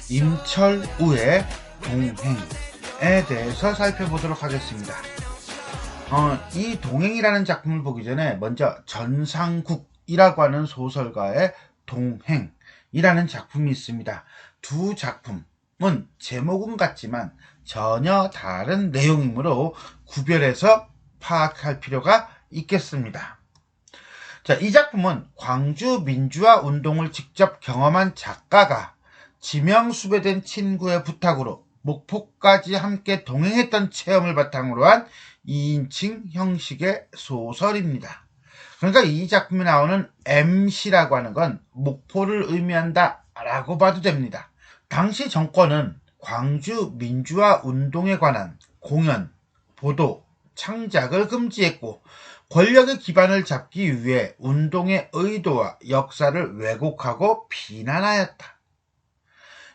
임철우의 동행에 대해서 살펴보도록 하겠습니다. 이 동행이라는 작품을 보기 전에 먼저 전상국이라고 하는 소설가의 동행이라는 작품이 있습니다. 두 작품은 제목은 같지만 전혀 다른 내용이므로 구별해서 파악할 필요가 있겠습니다. 자, 이 작품은 광주 민주화 운동을 직접 경험한 작가가 지명수배된 친구의 부탁으로 목포까지 함께 동행했던 체험을 바탕으로 한 2인칭 형식의 소설입니다. 그러니까 이 작품에 나오는 MC라고 하는 건 목포를 의미한다 라고 봐도 됩니다. 당시 정권은 광주 민주화 운동에 관한 공연, 보도, 창작을 금지했고 권력의 기반을 잡기 위해 운동의 의도와 역사를 왜곡하고 비난하였다.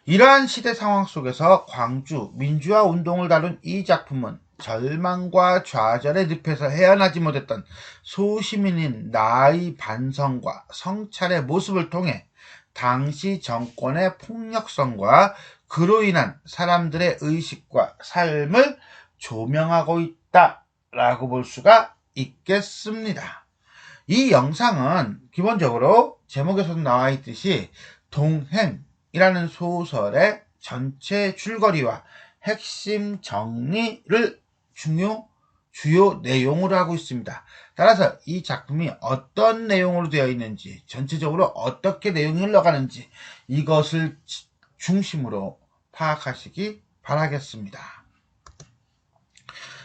이러한 시대 상황 속에서 광주 민주화 운동을 다룬 이 작품은 절망과 좌절의 늪에서 헤어나지 못했던 소시민인 나의 반성과 성찰의 모습을 통해 당시 정권의 폭력성과 그로 인한 사람들의 의식과 삶을 조명하고 있다라고 볼 수가 있겠습니다. 이 영상은 기본적으로 제목에서도 나와 있듯이 동행이라는 소설의 전체 줄거리와 핵심 정리를 주요 내용으로 하고 있습니다. 따라서 이 작품이 어떤 내용으로 되어 있는지, 전체적으로 어떻게 내용이 흘러가는지 이것을 중심으로 파악하시기 바라겠습니다.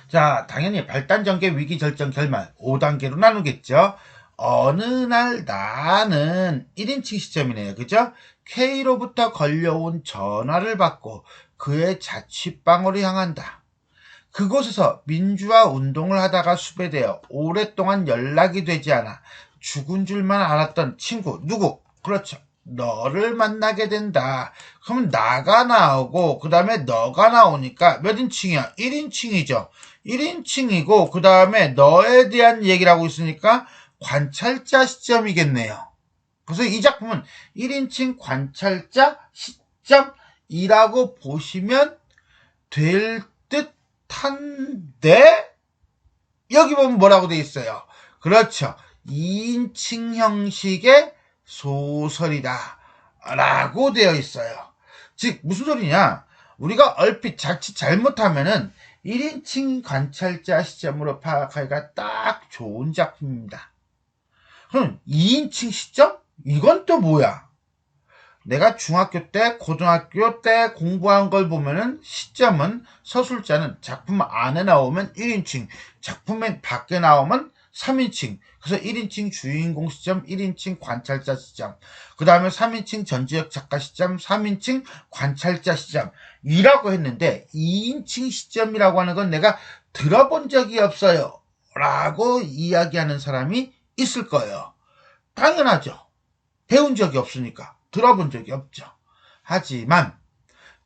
자, 당연히 발단, 전개, 위기, 결정, 결말 5단계로 나누겠죠. 어느 날 나는 1인칭 시점이네요. 그죠? K로부터 걸려온 전화를 받고 그의 자취방으로 향한다. 그곳에서 민주화 운동을 하다가 수배되어 오랫동안 연락이 되지 않아 죽은 줄만 알았던 친구, 누구? 그렇죠. 너를 만나게 된다. 그러면 나가 나오고 그 다음에 너가 나오니까 몇 인칭이야? 1인칭이죠. 1인칭이고 그 다음에 너에 대한 얘기를 하고 있으니까 관찰자 시점이겠네요. 그래서 이 작품은 1인칭 관찰자 시점이라고 보시면 될 듯한데 여기 보면 뭐라고 돼 있어요? 그렇죠. 2인칭 형식의 소설이다 라고 되어 있어요. 즉 무슨 소리냐, 우리가 얼핏 자칫 잘못하면은 1인칭 관찰자 시점으로 파악하기가 딱 좋은 작품입니다. 그럼 2인칭 시점? 이건 또 뭐야? 내가 중학교 때, 고등학교 때 공부한 걸 보면은 시점은, 서술자는 작품 안에 나오면 1인칭, 작품의 밖에 나오면 3인칭. 그래서 1인칭 주인공 시점, 1인칭 관찰자 시점, 그 다음에 3인칭 전지적 작가 시점, 3인칭 관찰자 시점 이라고 했는데 2인칭 시점이라고 하는 건 내가 들어본 적이 없어요 라고 이야기하는 사람이 있을 거예요. 당연하죠. 배운 적이 없으니까 들어본 적이 없죠. 하지만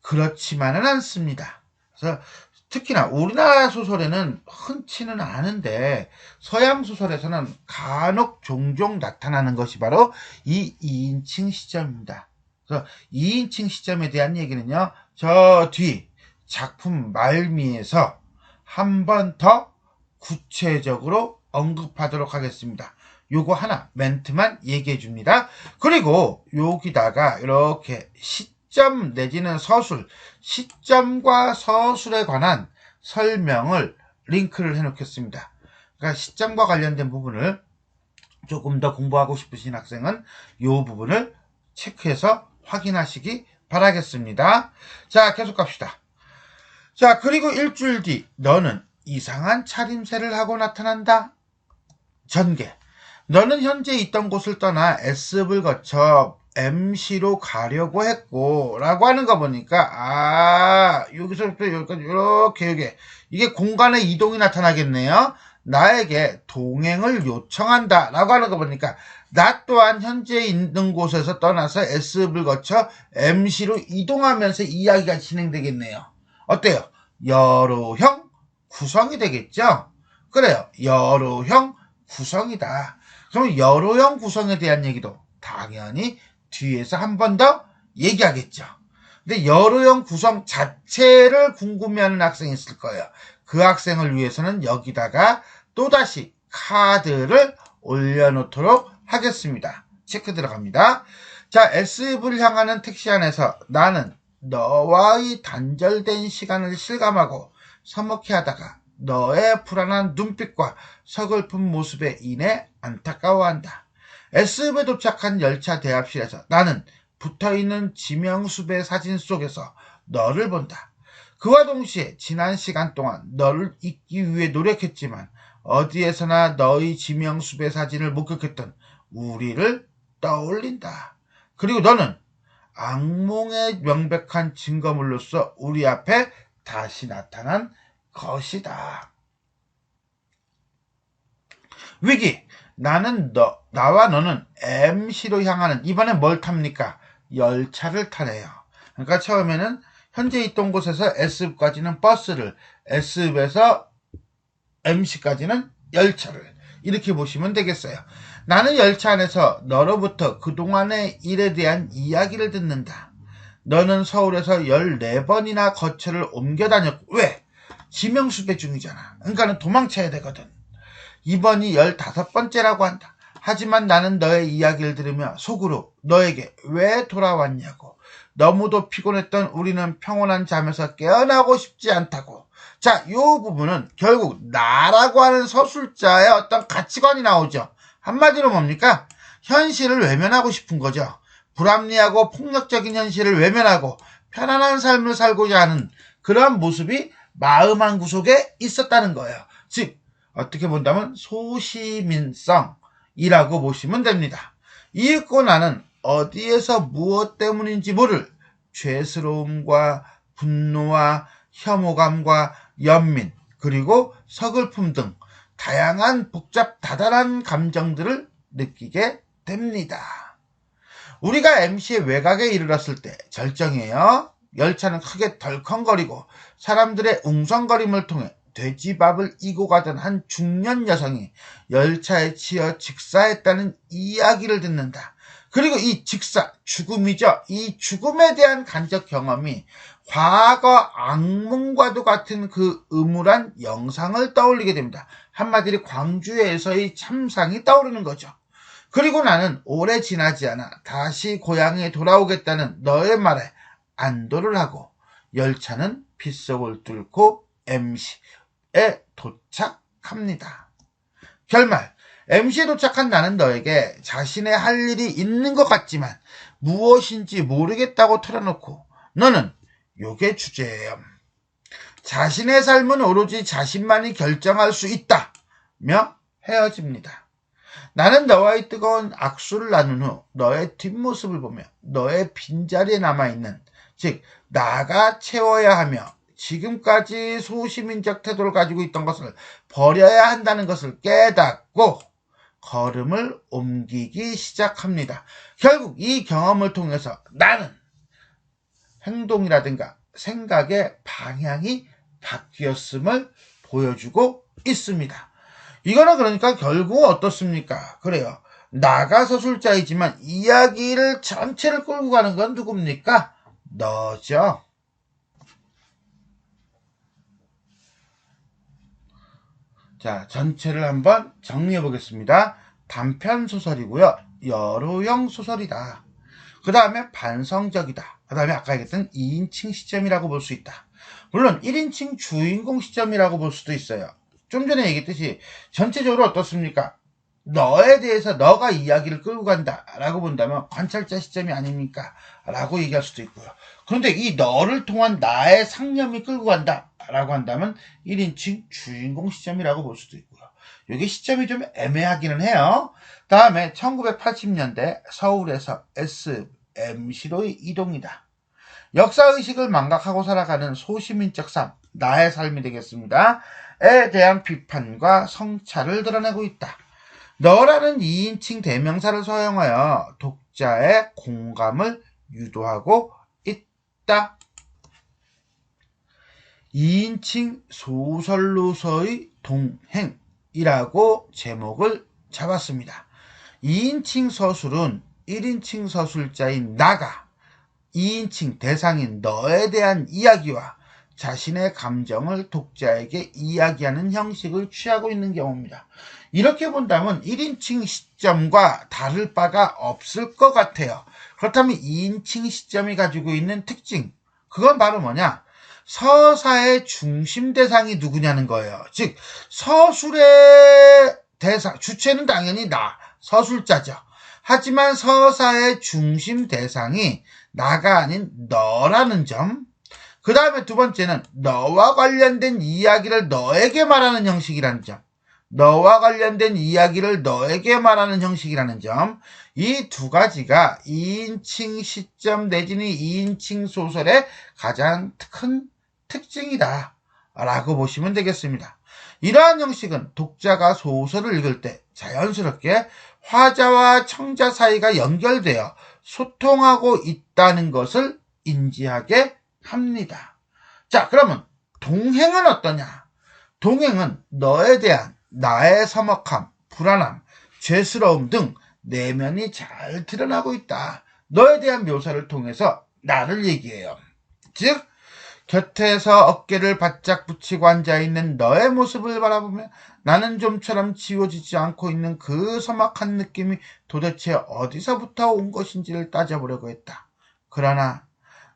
그렇지만은 않습니다. 그래서 특히나 우리나라 소설에는 흔치는 않은데 서양 소설에서는 간혹 종종 나타나는 것이 바로 이 2인칭 시점입니다. 그래서 2인칭 시점에 대한 얘기는요, 저 뒤 작품 말미에서 한 번 더 구체적으로 언급하도록 하겠습니다. 요거 하나 멘트만 얘기해 줍니다. 그리고 여기다가 이렇게 시점 내지는 서술, 시점과 서술에 관한 설명을 링크를 해 놓겠습니다. 그러니까 시점과 관련된 부분을 조금 더 공부하고 싶으신 학생은 이 부분을 체크해서 확인하시기 바라겠습니다. 자, 계속 갑시다. 자, 그리고 일주일 뒤 너는 이상한 차림새를 하고 나타난다. 전개. 너는 현재 있던 곳을 떠나 S읍을 거쳐 MC로 가려고 했고 라고 하는 거 보니까 여기서부터 여기까지 이렇게 이게 공간의 이동이 나타나겠네요. 나에게 동행을 요청한다 라고 하는 거 보니까 나 또한 현재 있는 곳에서 떠나서 S읍을 거쳐 MC로 이동하면서 이야기가 진행되겠네요. 어때요? 여로형 구성이 되겠죠? 그래요. 여로형 구성이다. 그럼 여로형 구성에 대한 얘기도 당연히 뒤에서 한 번 더 얘기하겠죠. 근데 여로형 구성 자체를 궁금해하는 학생이 있을 거예요. 그 학생을 위해서는 여기다가 또다시 카드를 올려놓도록 하겠습니다. 체크 들어갑니다. 자, S입을 향하는 택시 안에서 나는 너와의 단절된 시간을 실감하고 서먹해 하다가 너의 불안한 눈빛과 서글픈 모습에 인해 안타까워한다. S읍에 도착한 열차 대합실에서 나는 붙어있는 지명수배 사진 속에서 너를 본다. 그와 동시에 지난 시간 동안 너를 잊기 위해 노력했지만 어디에서나 너의 지명수배 사진을 목격했던 우리를 떠올린다. 그리고 너는 악몽의 명백한 증거물로서 우리 앞에 다시 나타난 것이다. 위기. 나는 나와 너는 MC로 향하는, 이번엔 뭘 탑니까? 열차를 타네요. 그러니까 처음에는 현재 있던 곳에서 S읍까지는 버스를, S읍에서 MC까지는 열차를, 이렇게 보시면 되겠어요. 나는 열차 안에서 너로부터 그동안의 일에 대한 이야기를 듣는다. 너는 서울에서 14번이나 거처를 옮겨 다녔고, 왜? 지명수배 중이잖아. 그러니까는 도망쳐야 되거든. 이번이 15번째라고 한다. 하지만 나는 너의 이야기를 들으며 속으로 너에게 왜 돌아왔냐고, 너무도 피곤했던 우리는 평온한 잠에서 깨어나고 싶지 않다고. 자, 이 부분은 결국 나라고 하는 서술자의 어떤 가치관이 나오죠. 한마디로 뭡니까? 현실을 외면하고 싶은 거죠. 불합리하고 폭력적인 현실을 외면하고 편안한 삶을 살고자 하는 그러한 모습이 마음 한구석에 있었다는 거예요. 즉 어떻게 본다면 소시민성이라고 보시면 됩니다. 이윽고 나는 어디에서 무엇 때문인지 모를 죄스러움과 분노와 혐오감과 연민, 그리고 서글픔 등 다양한 복잡 다단한 감정들을 느끼게 됩니다. 우리가 MC의 외곽에 이르렀을 때 절정이에요. 열차는 크게 덜컹거리고 사람들의 웅성거림을 통해 돼지밥을 이고 가던 한 중년 여성이 열차에 치여 직사했다는 이야기를 듣는다. 그리고 이 직사, 죽음이죠. 이 죽음에 대한 간접 경험이 과거 악몽과도 같은 그 음울한 영상을 떠올리게 됩니다. 한마디로 광주에서의 참상이 떠오르는 거죠. 그리고 나는 오래 지나지 않아 다시 고향에 돌아오겠다는 너의 말에 안도를 하고 열차는 빗속을 뚫고 MC에 도착합니다. 결말, MC에 도착한 나는 너에게 자신의 할 일이 있는 것 같지만 무엇인지 모르겠다고 털어놓고 너는 요게 주제예요. 자신의 삶은 오로지 자신만이 결정할 수 있다며 헤어집니다. 나는 너와의 뜨거운 악수를 나눈 후 너의 뒷모습을 보며 너의 빈자리에 남아있는, 즉 나가 채워야 하며 지금까지 소시민적 태도를 가지고 있던 것을 버려야 한다는 것을 깨닫고 걸음을 옮기기 시작합니다. 결국 이 경험을 통해서 나는 행동이라든가 생각의 방향이 바뀌었음을 보여주고 있습니다. 이거는 그러니까 결국 어떻습니까? 그래요. 나가 서술자이지만 이야기를 전체를 끌고 가는 건 누굽니까? 너죠. 자, 전체를 한번 정리해 보겠습니다. 단편 소설이고요. 여로형 소설이다. 그 다음에 반성적이다. 그 다음에 아까 얘기했던 2인칭 시점이라고 볼 수 있다. 물론 1인칭 주인공 시점이라고 볼 수도 있어요. 좀 전에 얘기했듯이 전체적으로 어떻습니까? 너에 대해서 너가 이야기를 끌고 간다 라고 본다면 관찰자 시점이 아닙니까? 라고 얘기할 수도 있고요. 그런데 이 너를 통한 나의 상념이 끌고 간다 라고 한다면 1인칭 주인공 시점이라고 볼 수도 있고요. 이게 시점이 좀 애매하기는 해요. 다음에 1980년대 서울에서 MC로의 이동이다. 역사의식을 망각하고 살아가는 소시민적 삶, 나의 삶이 되겠습니다. 에 대한 비판과 성찰을 드러내고 있다. 너라는 2인칭 대명사를 사용하여 독자의 공감을 유도하고 있다. 2인칭 소설로서의 동행이라고 제목을 잡았습니다. 2인칭 서술은 1인칭 서술자인 나가 2인칭 대상인 너에 대한 이야기와 자신의 감정을 독자에게 이야기하는 형식을 취하고 있는 경우입니다. 이렇게 본다면 1인칭 시점과 다를 바가 없을 것 같아요. 그렇다면 2인칭 시점이 가지고 있는 특징, 그건 바로 뭐냐? 서사의 중심 대상이 누구냐는 거예요. 즉 서술의 대상, 주체는 당연히 나, 서술자죠. 하지만 서사의 중심 대상이 나가 아닌 너라는 점. 그 다음에 두 번째는 너와 관련된 이야기를 너에게 말하는 형식이라는 점. 너와 관련된 이야기를 너에게 말하는 형식이라는 점. 이 두 가지가 2인칭 시점 내지는 2인칭 소설의 가장 큰 특징이다 라고 보시면 되겠습니다. 이러한 형식은 독자가 소설을 읽을 때 자연스럽게 화자와 청자 사이가 연결되어 소통하고 있다는 것을 인지하게 합니다. 자, 그러면 동행은 어떠냐? 동행은 너에 대한 나의 서먹함, 불안함, 죄스러움 등 내면이 잘 드러나고 있다. 너에 대한 묘사를 통해서 나를 얘기해요. 즉 곁에서 어깨를 바짝 붙이고 앉아있는 너의 모습을 바라보며 나는 좀처럼 지워지지 않고 있는 그 서막한 느낌이 도대체 어디서부터 온 것인지를 따져보려고 했다. 그러나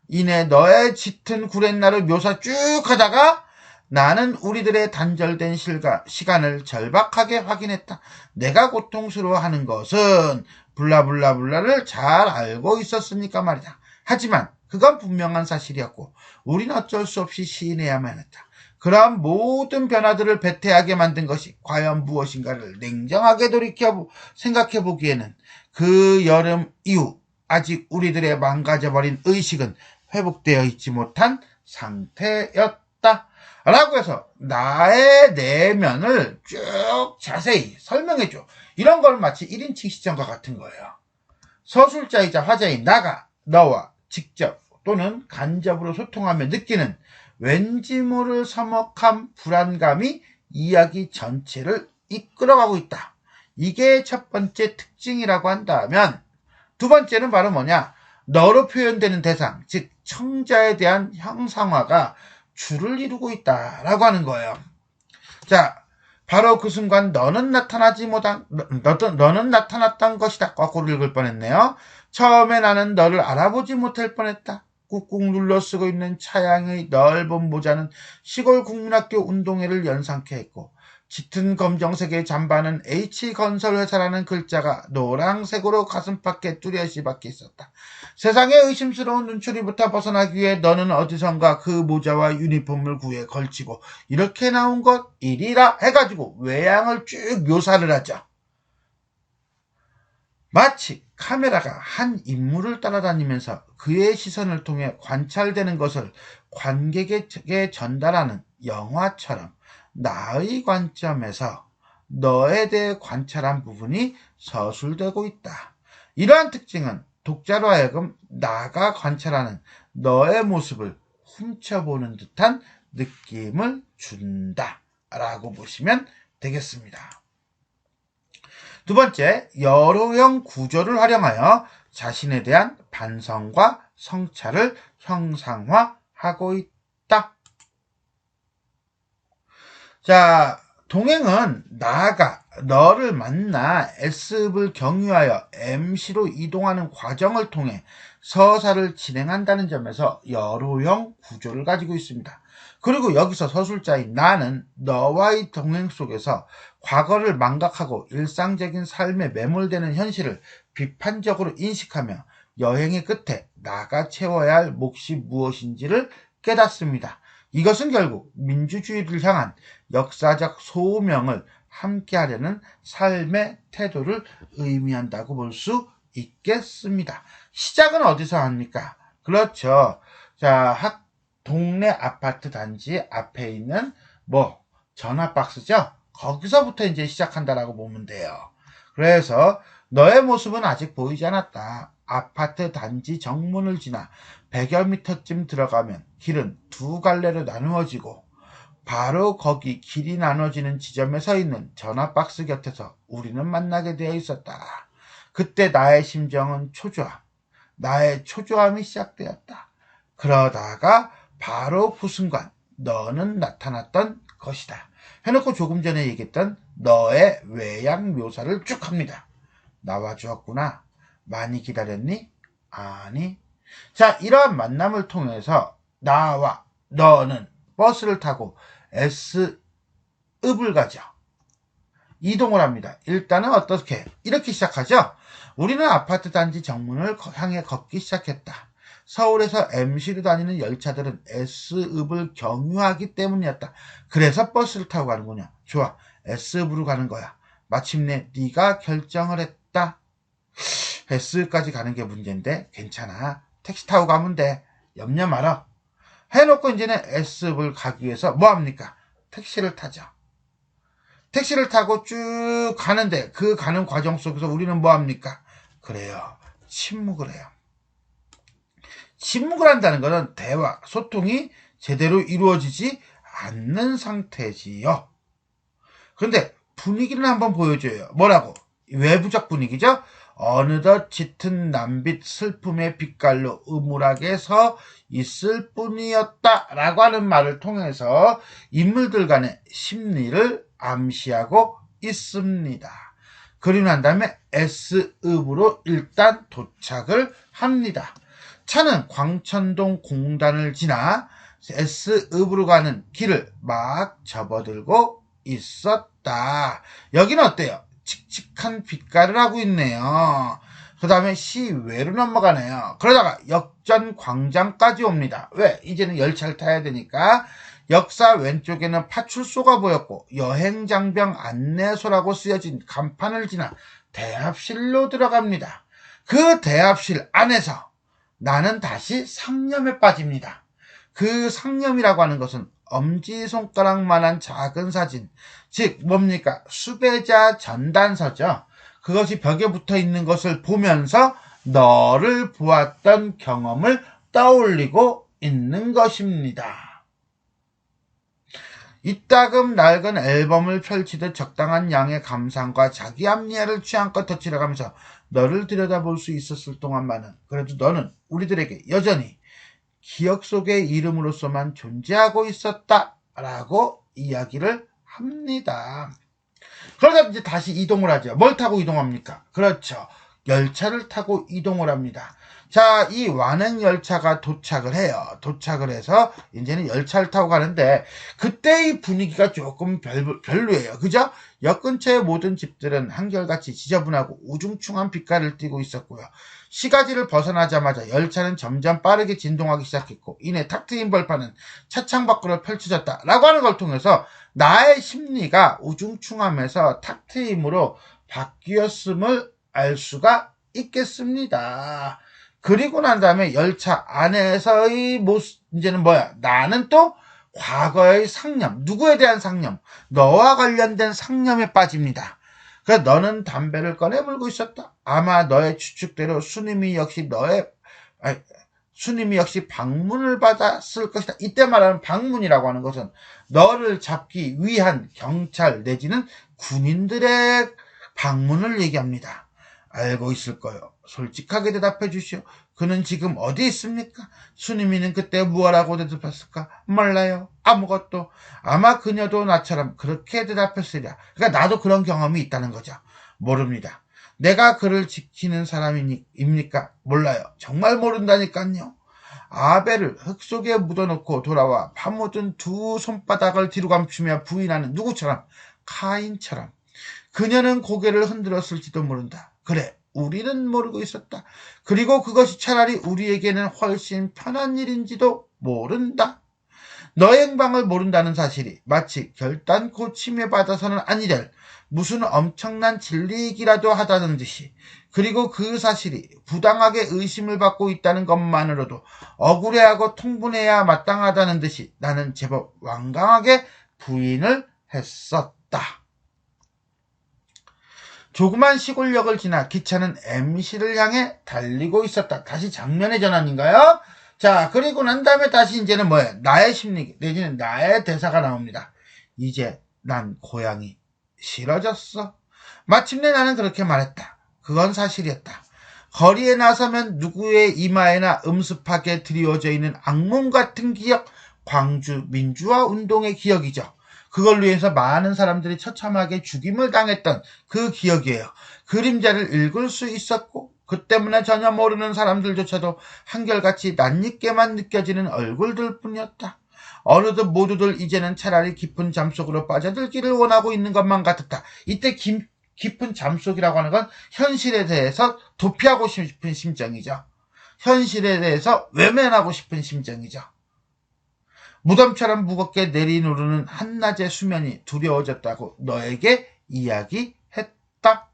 이내 너의 짙은 구렛나루 묘사 쭉 하다가 나는 우리들의 단절된 시간을 절박하게 확인했다. 내가 고통스러워하는 것은 블라블라블라를 잘 알고 있었으니까 말이다. 하지만 그건 분명한 사실이었고 우리는 어쩔 수 없이 시인해야만 했다. 그러한 모든 변화들을 배태하게 만든 것이 과연 무엇인가를 냉정하게 돌이켜 생각해보기에는 그 여름 이후 아직 우리들의 망가져버린 의식은 회복되어 있지 못한 상태였다. 라고 해서 나의 내면을 쭉 자세히 설명해줘. 이런 걸 마치 1인칭 시점과 같은 거예요. 서술자이자 화자인 나가 너와 직접 또는 간접으로 소통하며 느끼는 왠지 모를 서먹함, 불안감이 이야기 전체를 이끌어가고 있다. 이게 첫 번째 특징이라고 한다면 두 번째는 바로 뭐냐? 너로 표현되는 대상, 즉 청자에 대한 형상화가 줄을 이루고 있다라고 하는 거예요. 자, 바로 그 순간 너는 나타났던 것이다. 거꾸로 읽을 뻔했네요. 처음에 나는 너를 알아보지 못할 뻔했다. 꾹꾹 눌러 쓰고 있는 차양의 넓은 모자는 시골 국민학교 운동회를 연상케 했고 짙은 검정색의 잠바는 H건설회사라는 글자가 노란색으로 가슴팍에 뚜렷이 박혀 있었다. 세상의 의심스러운 눈초리부터 벗어나기 위해 너는 어디선가 그 모자와 유니폼을 구해 걸치고 이렇게 나온 것 이리라 해가지고 외양을 쭉 묘사를 하죠. 마치 카메라가 한 인물을 따라다니면서 그의 시선을 통해 관찰되는 것을 관객에게 전달하는 영화처럼 나의 관점에서 너에 대해 관찰한 부분이 서술되고 있다. 이러한 특징은 독자로 하여금 나가 관찰하는 너의 모습을 훔쳐보는 듯한 느낌을 준다라고 보시면 되겠습니다. 두 번째, 여로형 구조를 활용하여 자신에 대한 반성과 성찰을 형상화하고 있다. 자, 동행은 나가 너를 만나 S읍을 경유하여 MC로 이동하는 과정을 통해 서사를 진행한다는 점에서 여로형 구조를 가지고 있습니다. 그리고 여기서 서술자인 나는 너와의 동행 속에서 과거를 망각하고 일상적인 삶에 매몰되는 현실을 비판적으로 인식하며 여행의 끝에 나가 채워야 할 몫이 무엇인지를 깨닫습니다. 이것은 결국 민주주의를 향한 역사적 소명을 함께하려는 삶의 태도를 의미한다고 볼 수 있겠습니다. 시작은 어디서 합니까? 그렇죠. 자, 동네 아파트 단지 앞에 있는 전화박스죠. 거기서부터 이제 시작한다라고 보면 돼요. 그래서 너의 모습은 아직 보이지 않았다. 아파트 단지 정문을 지나 100여 미터쯤 들어가면 길은 두 갈래로 나누어지고 바로 거기 길이 나눠지는 지점에 서 있는 전화박스 곁에서 우리는 만나게 되어 있었다. 그때 나의 심정은 초조함, 나의 초조함이 시작되었다. 그러다가 바로 그 순간 너는 나타났던 것이다. 해놓고 조금 전에 얘기했던 너의 외양 묘사를 쭉 합니다. 나와 주었구나. 많이 기다렸니? 아니. 자, 이러한 만남을 통해서 나와 너는 버스를 타고 S읍을 가죠. 이동을 합니다. 일단은 어떻게? 이렇게 시작하죠. 우리는 아파트 단지 정문을 향해 걷기 시작했다. 서울에서 MC로 다니는 열차들은 S읍을 경유하기 때문이었다. 그래서 버스를 타고 가는군요. 좋아. S읍으로 가는 거야. 마침내 네가 결정을 했다. S까지 가는 게 문제인데 괜찮아. 택시 타고 가면 돼. 염려 말아. 해놓고 이제는 S읍을 가기 위해서 뭐합니까? 택시를 타죠. 택시를 타고 쭉 가는데 그 가는 과정 속에서 우리는 뭐합니까? 그래요. 침묵을 해요. 침묵을 한다는 것은 대화, 소통이 제대로 이루어지지 않는 상태지요. 그런데 분위기는 한번 보여줘요. 뭐라고? 외부적 분위기죠. 어느덧 짙은 남빛 슬픔의 빛깔로 음울하게 서 있을 뿐이었다 라고 하는 말을 통해서 인물들 간의 심리를 암시하고 있습니다. 그리고 난 다음에 S읍으로 일단 도착을 합니다. 차는 광천동 공단을 지나 S읍으로 가는 길을 막 접어들고 있었다. 여기는 어때요? 칙칙한 빛깔을 하고 있네요. 그 다음에 시외로 넘어가네요. 그러다가 역전 광장까지 옵니다. 왜? 이제는 열차를 타야 되니까. 역사 왼쪽에는 파출소가 보였고 여행장병 안내소라고 쓰여진 간판을 지나 대합실로 들어갑니다. 그 대합실 안에서 나는 다시 상념에 빠집니다. 그 상념이라고 하는 것은 엄지손가락만한 작은 사진, 즉 뭡니까? 수배자 전단서죠. 그것이 벽에 붙어 있는 것을 보면서 너를 보았던 경험을 떠올리고 있는 것입니다. 이따금 낡은 앨범을 펼치듯 적당한 양의 감상과 자기 합리화를 취향껏 덧칠해가면서 너를 들여다볼 수 있었을 동안만은 그래도 너는 우리들에게 여전히 기억 속의 이름으로서만 존재하고 있었다라고 이야기를 합니다. 그러다 이제 다시 이동을 하죠. 뭘 타고 이동합니까? 그렇죠. 열차를 타고 이동을 합니다. 자, 이 완행열차가 도착을 해요. 도착을 해서 이제는 열차를 타고 가는데 그때 이 분위기가 조금 별로예요. 그죠? 역 근처의 모든 집들은 한결같이 지저분하고 우중충한 빛깔을 띠고 있었고요. 시가지를 벗어나자마자 열차는 점점 빠르게 진동하기 시작했고 이내 탁 트인 벌판은 차창 밖으로 펼쳐졌다라고 하는 걸 통해서 나의 심리가 우중충함에서 탁 트임으로 바뀌었음을 알 수가 있겠습니다. 그리고 난 다음에 열차 안에서의 모습, 이제는 뭐야? 나는 또 과거의 상념, 누구에 대한 상념, 너와 관련된 상념에 빠집니다. 그래서 너는 담배를 꺼내 물고 있었다. 아마 너의 추측대로 수님이 역시 방문을 받았을 것이다. 이때 말하는 방문이라고 하는 것은 너를 잡기 위한 경찰 내지는 군인들의 방문을 얘기합니다. 알고 있을 거요. 솔직하게 대답해 주시오. 그는 지금 어디 있습니까? 수님이는 그때 무엇라고 대답했을까? 몰라요. 아무것도. 아마 그녀도 나처럼 그렇게 대답했으랴. 그러니까 나도 그런 경험이 있다는 거죠. 모릅니다. 내가 그를 지키는 사람입니까? 몰라요. 정말 모른다니까요. 아벨을 흙 속에 묻어놓고 돌아와 파묻은 두 손바닥을 뒤로 감추며 부인하는 누구처럼? 카인처럼. 그녀는 고개를 흔들었을지도 모른다. 그래, 우리는 모르고 있었다. 그리고 그것이 차라리 우리에게는 훨씬 편한 일인지도 모른다. 너의 행방을 모른다는 사실이 마치 결단코 침해받아서는 아니될 무슨 엄청난 진리이기라도 하다는 듯이, 그리고 그 사실이 부당하게 의심을 받고 있다는 것만으로도 억울해하고 통분해야 마땅하다는 듯이 나는 제법 완강하게 부인을 했었다. 조그만 시골역을 지나 기차는 MC를 향해 달리고 있었다. 다시 장면의 전환인가요? 자, 그리고 난 다음에 다시 이제는 뭐예요? 나의 심리 내지는 나의 대사가 나옵니다. 이제 난 고향이 싫어졌어. 마침내 나는 그렇게 말했다. 그건 사실이었다. 거리에 나서면 누구의 이마에나 음습하게 드리워져 있는 악몽 같은 기억, 광주 민주화 운동의 기억이죠. 그걸로 인해서 많은 사람들이 처참하게 죽임을 당했던 그 기억이에요. 그림자를 읽을 수 있었고 그 때문에 전혀 모르는 사람들조차도 한결같이 낯익게만 느껴지는 얼굴들 뿐이었다. 어느덧 모두들 이제는 차라리 깊은 잠속으로 빠져들기를 원하고 있는 것만 같았다. 이때 깊은 잠속이라고 하는 건 현실에 대해서 도피하고 싶은 심정이죠. 현실에 대해서 외면하고 싶은 심정이죠. 무덤처럼 무겁게 내리누르는 한낮의 수면이 두려워졌다고 너에게 이야기했다.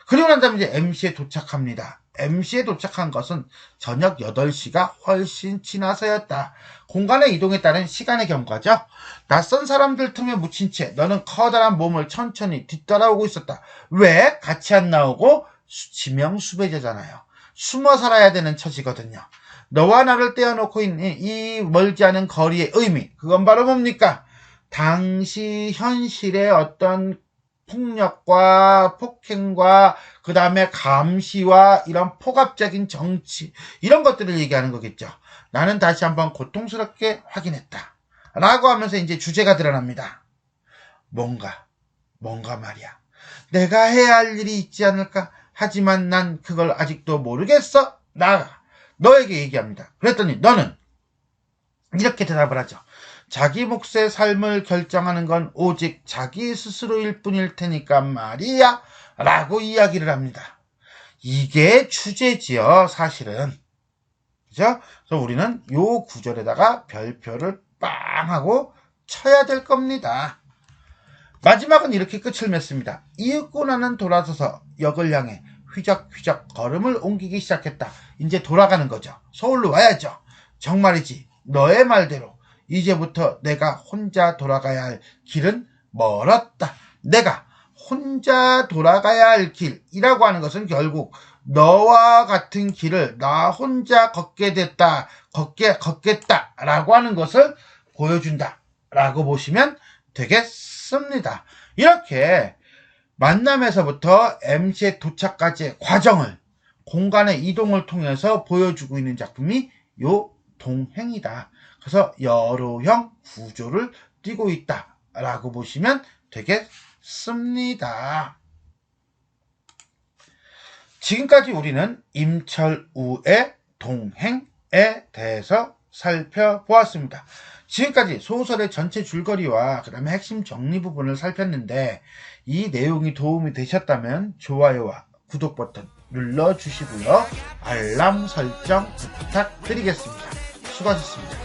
그리고 난 다음에 이제 MC에 도착합니다. MC에 도착한 것은 저녁 8시가 훨씬 지나서였다. 공간의 이동에 따른 시간의 경과죠. 낯선 사람들 틈에 묻힌 채 너는 커다란 몸을 천천히 뒤따라오고 있었다. 왜? 같이 안 나오고 지명수배자잖아요. 숨어 살아야 되는 처지거든요. 너와 나를 떼어놓고 있는 이 멀지 않은 거리의 의미, 그건 바로 뭡니까? 당시 현실의 어떤 폭력과 폭행과 그 다음에 감시와 이런 폭압적인 정치, 이런 것들을 얘기하는 거겠죠. 나는 다시 한번 고통스럽게 확인했다 라고 하면서 이제 주제가 드러납니다. 뭔가 말이야, 내가 해야 할 일이 있지 않을까? 하지만 난 그걸 아직도 모르겠어. 너에게 얘기합니다. 그랬더니 너는 이렇게 대답을 하죠. 자기 몫의 삶을 결정하는 건 오직 자기 스스로일 뿐일 테니까 말이야 라고 이야기를 합니다. 이게 주제지요, 사실은. 그죠? 그래서 우리는 요 구절에다가 별표를 빵 하고 쳐야 될 겁니다. 마지막은 이렇게 끝을 맺습니다. 이윽고 나는 돌아서서 역을 향해 휘적휘적 걸음을 옮기기 시작했다. 이제 돌아가는 거죠. 서울로 와야죠. 정말이지, 너의 말대로 이제부터 내가 혼자 돌아가야 할 길은 멀었다. 내가 혼자 돌아가야 할 길이라고 하는 것은 결국 너와 같은 길을 나 혼자 걷겠다라고 하는 것을 보여준다라고 보시면 되겠습니다. 이렇게 만남에서부터 MC의 도착까지의 과정을 공간의 이동을 통해서 보여주고 있는 작품이 요 동행이다. 그래서 여로형 구조를 띠고 있다라고 보시면 되겠습니다. 지금까지 우리는 임철우의 동행에 대해서 살펴보았습니다. 지금까지 소설의 전체 줄거리와 그 다음에 핵심 정리 부분을 살폈는데 이 내용이 도움이 되셨다면 좋아요와 구독 버튼 눌러주시고요. 알람 설정 부탁드리겠습니다. 수고하셨습니다.